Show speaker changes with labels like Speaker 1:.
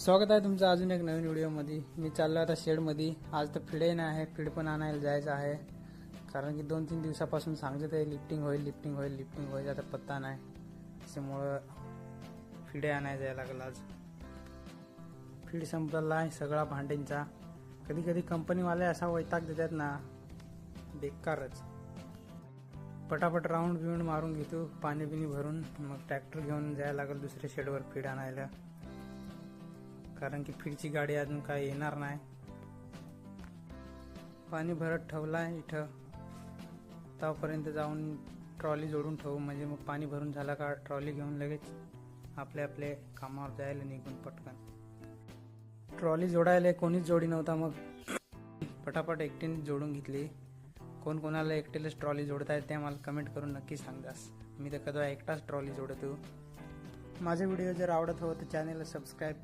Speaker 1: स्वागत आहे तुमचं अजून एक नवीन व्हिडिओमध्ये। मी चाललो आता शेडमध्ये। आज तर फिडे नाही आहे, फीड पण आणायला जायचं आहे, कारण की 2-3 दिवसापासून सांगत आहे लिफ्टिंग होईल, आता पत्ता नाही। त्यामुळे फिडे आणायला जायला लागला। आज फीड संपला आहे सगळा भांड्यांचा। कधी कधी कंपनीवाले असा वैताग देतात ना, बेकारच। पटापट राऊंड मारून घेतो, पाणी बिनी भरून, मग ट्रॅक्टर घेऊन जायला लागेल दुसऱ्या शेडवर फीड आणायला, कारण की फीडची गाडी अजून काय येणार नाही। पाणी भरत ठेवलाय इथं, तोपर्यंत जाऊन ट्रॉली जोडून ठेवू, म्हणजे मग पाणी भरून झाला का ट्रॉली घेऊन लगेच आपले कामावर जायला निघून पटकन। ट्रॉली जोडायला कोणीच जोडी नव्हता, मग पटापट एकटीने जोडून घेतली। कोणाला एकटेलाच ट्रॉली जोडता येते मला कमेंट करून नक्की सांगास। मी तर कधी एकटाच ट्रॉली जोडतो। माझे व्हिडिओ जर आवडत हो तर चॅनलला सबस्क्राईब